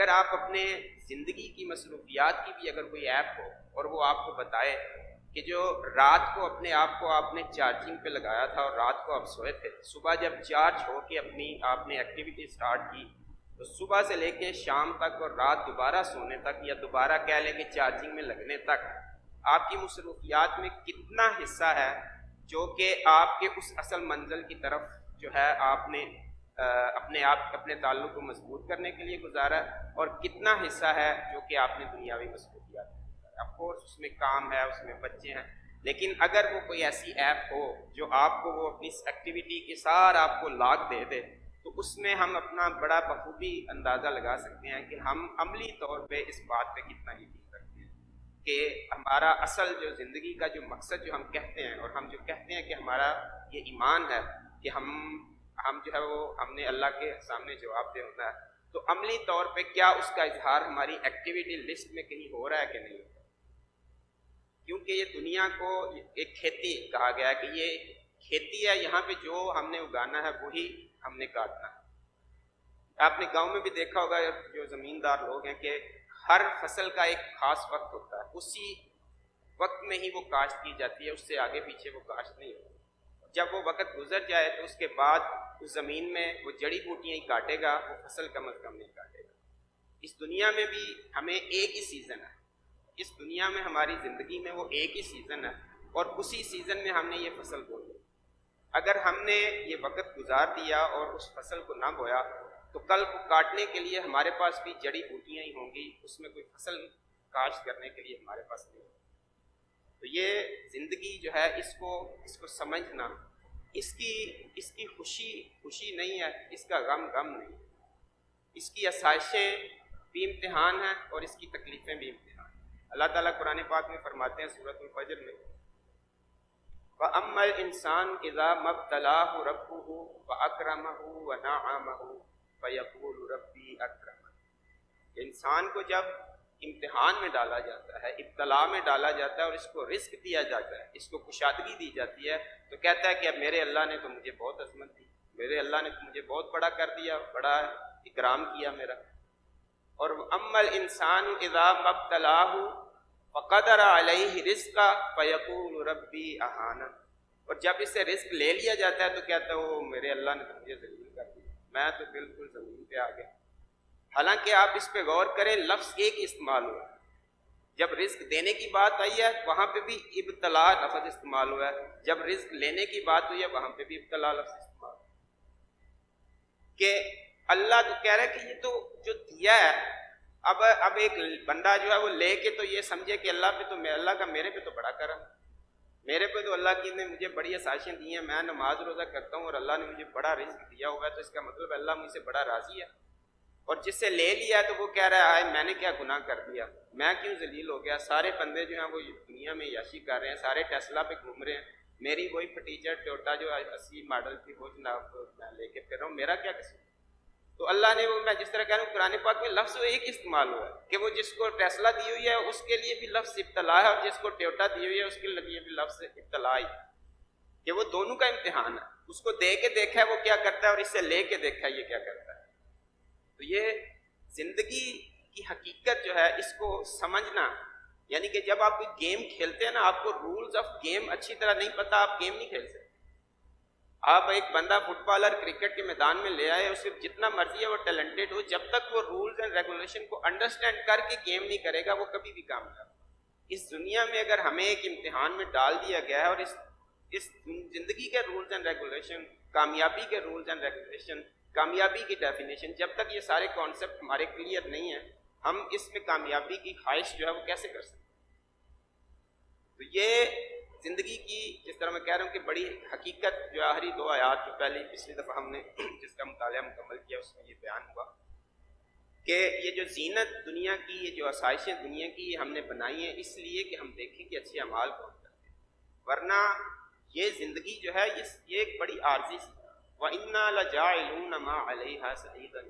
اگر آپ اپنے زندگی کی مصروفیات کی بھی اگر کوئی ایپ ہو اور وہ آپ کو بتائے کہ جو رات کو اپنے آپ کو آپ نے چارجنگ پہ لگایا تھا اور رات کو آپ سوئے تھے، صبح جب چارج ہو کے اپنی آپ نے ایکٹیویٹی سٹارٹ کی تو صبح سے لے کے شام تک اور رات دوبارہ سونے تک یا دوبارہ کہہ لیں کہ چارجنگ میں لگنے تک آپ کی مصروفیات میں کتنا حصہ ہے جو کہ آپ کے اس اصل منزل کی طرف جو ہے آپ نے اپنے تعلق کو مضبوط کرنے کے لیے گزارا، اور کتنا حصہ ہے جو کہ آپ نے دنیاوی مصروفیات میں گزارا۔ آف کورس اس میں کام ہے، اس میں بچے ہیں، لیکن اگر وہ کوئی ایسی ایپ ہو جو آپ کو وہ اپنی ایکٹیویٹی کے سارا آپ کو لاگ دے دے تو اس میں ہم اپنا بڑا بخوبی اندازہ لگا سکتے ہیں کہ ہم عملی طور پہ اس بات پہ کتنا یقین رکھتے ہیں کہ ہمارا اصل جو زندگی کا جو مقصد جو ہم کہتے ہیں، اور ہم جو کہتے ہیں کہ ہمارا یہ ایمان ہے کہ ہم جو ہے وہ ہم نے اللہ کے سامنے جواب دے ہوتا ہے، تو عملی طور پہ کیا اس کا اظہار ہماری ایکٹیویٹی لسٹ میں کہیں ہو رہا ہے کہ نہیں ہو رہا؟ کیونکہ یہ دنیا کو ایک کھیتی کہا گیا ہے کہ یہ کھیتی ہے، یہاں پہ جو ہم نے اگانا ہے وہی ہم نے کاٹنا ہے۔ آپ نے گاؤں میں بھی دیکھا ہوگا جو زمیندار لوگ ہیں کہ ہر فصل کا ایک خاص وقت ہوتا ہے، اسی وقت میں ہی وہ کاشت کی جاتی ہے، اس سے آگے پیچھے وہ کاشت نہیں ہوتی۔ جب وہ وقت گزر جائے تو اس کے بعد اس زمین میں وہ جڑی بوٹیاں ہی کاٹے گا، وہ فصل کم از کم نہیں کاٹے گا۔ اس دنیا میں بھی ہمیں ایک ہی سیزن ہے، اس دنیا میں ہماری زندگی میں وہ ایک ہی سیزن ہے، اور اسی سیزن میں ہم نے یہ فصل بوئی۔ اگر ہم نے یہ وقت گزار دیا اور اس فصل کو نہ بویا تو کل کو کاٹنے کے لیے ہمارے پاس بھی جڑی بوٹیاں ہی ہوں گی، اس میں کوئی فصل کاشت کرنے کے لیے ہمارے پاس نہیں ہوگی۔ تو یہ زندگی جو ہے اس کو سمجھنا، اس کی خوشی نہیں ہے، اس کا غم نہیں، اس کی آسائشیں بھی امتحان ہیں اور اس کی تکلیفیں بھی امتحان ہیں۔ اللہ تعالیٰ قرآن پاک میں فرماتے ہیں سورۃ الفجر میں، وَأَمَّا الْإِنسَانُ إِذَا مَا ابْتَلَاهُ رَبُّهُ فَأَكْرَمَهُ وَنَعَّمَهُ فَيَقُولُ رَبِّي أَكْرَمَنِ۔ انسان کو جب امتحان میں ڈالا جاتا ہے، ابتلا میں ڈالا جاتا ہے اور اس کو رزق دیا جاتا ہے، اس کو کشادگی دی جاتی ہے، تو کہتا ہے کہ اب میرے اللہ نے تو مجھے بہت عظمت دی، میرے اللہ نے تو مجھے بہت بڑا کر دیا، بڑا اکرام کیا میرا۔ اور اما الانسان اذا ما ابتلاه فقدر علیہ رزقہ فیقول ربی اہانا۔ اور جب اس سے رزق لے لیا جاتا ہے تو کہتا ہے وہ میرے اللہ نے تو مجھے ذلیل کر دیا، میں تو بالکل زمین پہ آ گیا۔ حالانکہ آپ اس پہ غور کریں، لفظ ایک ہی استعمال ہوا ہے۔ جب رزق دینے کی بات آئی ہے وہاں پہ بھی ابتلا لفظ استعمال ہوا ہے، جب رزق لینے کی بات ہوئی ہے وہاں پہ بھی ابتلا لفظ استعمال ہوا ہے۔ کہ اللہ تو کہہ رہا ہے کہ یہ تو جو دیا ہے، اب ایک بندہ جو ہے وہ لے کے تو یہ سمجھے کہ اللہ پہ تو اللہ کا میرے پہ تو بڑا کرم، میرے پہ تو اللہ کی نے مجھے بڑی آسائشیں دی ہیں، میں نماز روزہ کرتا ہوں اور اللہ نے مجھے بڑا رزق دیا ہوا ہے، تو اس کا مطلب اللہ مجھ سے بڑا راضی ہے۔ اور جس سے لے لیا تو وہ کہہ رہا ہے میں نے کیا گناہ کر دیا، میں کیوں ذلیل ہو گیا، سارے بندے جو ہیں وہ دنیا میں عیاشی کر رہے ہیں، سارے ٹیسلا پہ گھوم رہے ہیں، میری وہی پٹیچر ٹویوٹا جو 80 ماڈل تھی وہ جناب میں لے کے پھر رہا ہوں، میرا کیا قصور۔ تو اللہ نے وہ میں جس طرح کہہ رہا ہوں قرآن پاک میں لفظ ایک استعمال ہوا ہے کہ وہ جس کو ٹیسلا دی ہوئی ہے اس کے لیے بھی لفظ ابتلا ہے، اور جس کو ٹویوٹا دی ہوئی ہے اس کے لیے بھی لفظ ابتلا ہی، کہ وہ دونوں کا امتحان ہے۔ اس کو دے کے دیکھا ہے وہ کیا کرتا ہے اور اس سے لے کے دیکھا ہے یہ کیا کرتا ہے۔ تو یہ زندگی کی حقیقت جو ہے اس کو سمجھنا، یعنی کہ جب آپ کوئی گیم کھیلتے ہیں نا، آپ کو رولز آف گیم اچھی طرح نہیں پتا، آپ گیم نہیں کھیل سکتے۔ آپ ایک بندہ فٹ بالر کرکٹ کے میدان میں لے آئے، اسے جتنا مرضی ہے وہ ٹیلنٹڈ ہو، جب تک وہ رولز اینڈ ریگولیشن کو انڈرسٹینڈ کر کے گیم نہیں کرے گا وہ کبھی بھی کامیاب۔ اس دنیا میں اگر ہمیں ایک امتحان میں ڈال دیا گیا ہے اور اس زندگی کے رولز اینڈ ریگولیشن، کامیابی کے رولز اینڈ ریگولیشن، کامیابی کی ڈیفینیشن، جب تک یہ سارے کانسیپٹ ہمارے کلیئر نہیں ہیں ہم اس میں کامیابی کی خواہش جو ہے وہ کیسے کر سکتے ہیں۔ تو یہ زندگی کی جس طرح میں کہہ رہا ہوں کہ بڑی حقیقت جو آخری 2 آیات جو پچھلی دفعہ ہم نے جس کا مطالعہ مکمل کیا اس میں یہ بیان ہوا کہ یہ جو زینت دنیا کی، یہ جو آسائشیں دنیا کی یہ ہم نے بنائی ہیں اس لیے کہ ہم دیکھیں کہ اچھے اعمال کون کرتے ہیں، ورنہ یہ زندگی جو ہے یہ ایک بڑی عارضی سی، وَإِنَّا لَجَاعِلُونَ مَا عَلَيْهَا سَعِيدًا،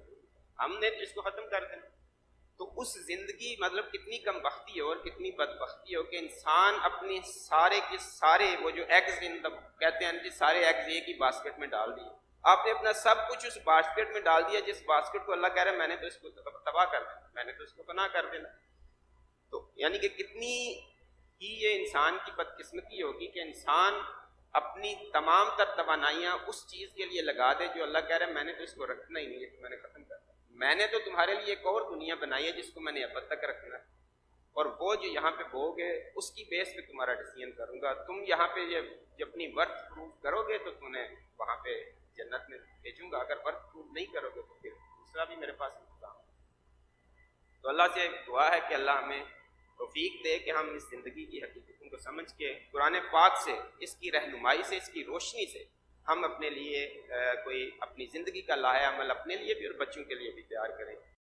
ہم نے تو اس کو ختم کر دینا۔ تو اس زندگی مطلب کتنی کم بختی ہو اور کتنی بدبختی ہو کہ انسان اپنے سارے کے سارے وہ جو ایگز کہتے ہیں کہ سارے ایگز ایک ہی باسکٹ میں ڈال دیے، آپ نے اپنا سب کچھ اس باسکٹ میں ڈال دیا جس باسکٹ کو اللہ کہہ رہا ہے میں نے تو اس کو تباہ کر دینا، میں نے تو اس کو فنا کر دینا۔ تو یعنی کہ کتنی ہی یہ انسان کی بدقسمتی ہوگی کہ انسان اپنی تمام تر توانائیاں اس چیز کے لیے لگا دے جو اللہ کہہ رہا ہے میں نے تو اس کو رکھنا ہی نہیں ہے، میں نے ختم کر دیا، میں نے تو تمہارے لیے ایک اور دنیا بنائی ہے جس کو میں نے ابد تک رکھنا ہے، اور وہ جو یہاں پہ بو گے اس کی بیس پہ تمہارا ڈیسیژن کروں گا، تم یہاں پہ یہ اپنی ورتھ پروف کرو گے تو تمہیں وہاں پہ جنت میں بھیجوں گا، اگر ورتھ پروف نہیں کرو گے تو پھر دوسرا بھی میرے پاس انتظام ہے۔ تو اللہ سے دعا ہے کہ اللہ ہمیں توفیق دے کہ ہم اس زندگی کی حقیقتوں کو سمجھ کے قرآن پاک سے، اس کی رہنمائی سے، اس کی روشنی سے ہم اپنے لیے کوئی اپنی زندگی کا لاہے عمل اپنے لیے بھی اور بچوں کے لیے بھی تیار کریں۔